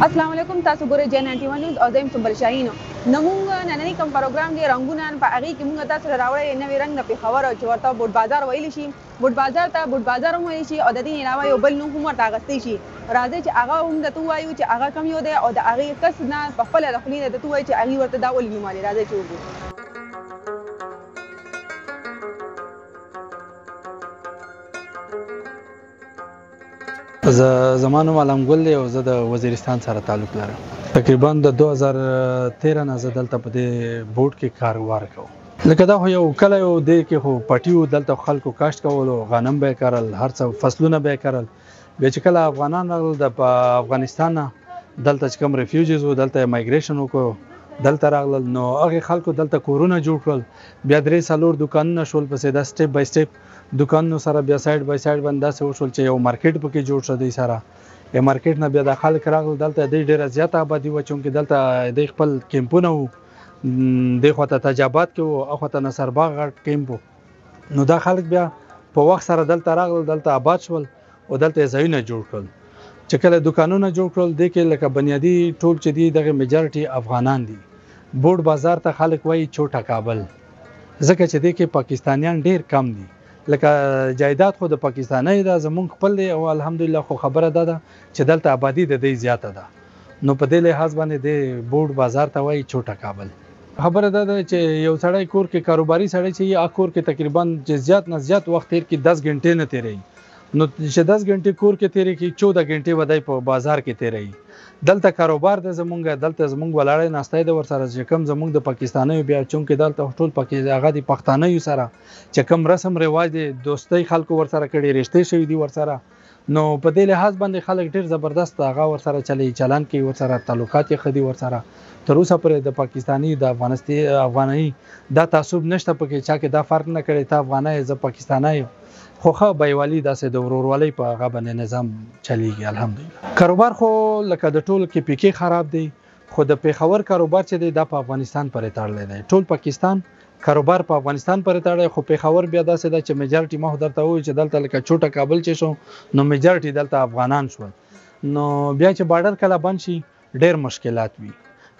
السلام علیکم تاسو ګورئ جې 91 نیوز او زم سمبل شاهین نمونږ نننی کوم پروګرام دی رنگونه په هغه کې موږ تاسو راوړی نوې رنگ نه پیښور او چورتا بوټ بازار ویل شي بوټ بازار ته بوټ بازار هم ویل شي او د دې علاوه یو بل نوم هم ورته اغستې شي راځي چې هغه هم د تو وایو چې هغه کم یو دی او د هغه کس نه په خپل د خپل د تو وایي چې هغه ورته دا ول نیماله راځي چې وګورو زمانو علم ګل دی او زه د وزیرستان سره تعلق لرم تقریبا د 2013 نه زه دلته په دې بورډ کې کاروبار کوم لکه دا خو یو کله یو دی کې خو پټیو دلته خلکو کاشت کول او غنم به کرل هر څه فصلونه به کرل بیا چې کله افغانان راغلل د افغانستان دلته چې کوم ریفیوجیز وو دلته مایګریشن وکړو دلته راغلل نو هغه خلکو دلته کورونه جوړ کړل بیا درې څلور دکانونه شول پسې دا سټیپ بای سټیپ دکانونو سره بیا سایډ بای سایډ باندې داسې وشول چې یو مارکیټ پکې جوړ شو دی سره یو مارکیټ نه بیا د خلک راغلل دلته د ډیره زیاته آبادي و چونکې دلته د خپل کیمپونه وو د خواته تجابات کې او اخواته نصر باغ غټ کیمپ نو دا خلک بیا په وخت سره دلته راغلل دلته آباد شول او دلته ځایونه جوړ کړل چې کله دکانونه جوړ کړل د کې لکه بنیادی ټول چې دی دغه میجارټي افغانان دي بورډ بازار ته خلک وایي چوټا کابل ځکه چې د کې پاکستانیان ډیر کم دي لکه جایداد خو د پاکستاني دا زمونږ خپل دی او الحمدلله خو خبره ده چې دلته آبادی د دې زیاته ده نو په دې لحاظ باندې د بورډ بازار ته وایي چوټا کابل خبره ده چې یو سړی کور کې کاروباري سړی چې یا کور کې تقریبا زیات نه زیات وخت تیر کې 10 غنټې نه تیری نو چې 10 غنټې کور کې تیری کې 14 غنټې ودای په بازار کې تیری دلته کاروبار د زمونږ دلته زمونږ ولاړې ناستای د ور سره چې کم زمونږ د پاکستاني بیا چونکې دلته ټول پکې هغه د پښتانه یو سره چې کم رسم رواج دي دوستۍ خلکو ور سره کړي رښتې شوی دي ور سره نو په دې لحاظ باندې خلک ډیر زبردست هغه ور سره چلی چلان کوي ور سره تعلقات یې خدي ور سره تر اوسه پرې د پاکستاني د افغاني دا تعصب نشته پکې چا کې دا فرق نه کړي ته افغانای ز پاکستاني خو بایوالي داسې د ورورولۍ په هغه باندې نظام چلیږي الحمدلله کاروبار خو لکه د ټول کې پیکې خراب دی خو د پیښور کاروبار چې دی دا په افغانستان پورې تړلی دی ټول پاکستان کاروبار په افغانستان پورې تړلی خو پیښور بیا داسې ده چې میجارټي ما درته وایي چې دلته لکه چوټا کابل چې شو نو میجارټي دلته افغانان شول نو بیا چې بارډر کله بند شي ډېر مشکلات وي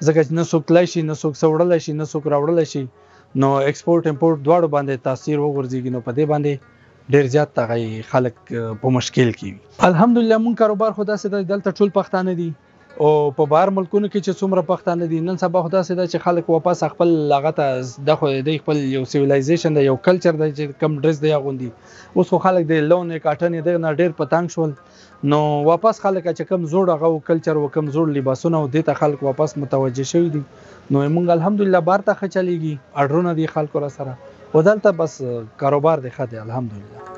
ځکه چې نه څوک تللی شي نه څوک وړلی شي نه څوک راوړلی شي نو ایکسپورټ امپورټ دواړو باندې تاثیر وغورځېږي نو په دې باندې ډیر زیات تغی خلک په مشکل کې الحمدلله مون کاروبار خدا سره دلته ټول پښتانه دي او په بهر ملکونو کې چې څومره پښتانه دي نن سبا خدا سره چې خلک واپس خپل لغته د خو د خپل یو سیویلایزیشن د یو کلچر د کم ډریس دی غوندي اوس خو خلک د لون کاټن د نه ډیر پتنګ شول نو واپس خلک چې کم زوړ غو کلچر او کم زوړ لباسونه او د ته خلک واپس متوجه شوی دي نو مونږ الحمدلله بار ته خچلېږي اډرونه دي خلکو را سره ودلته بس کاروبار دی خدای الحمدلله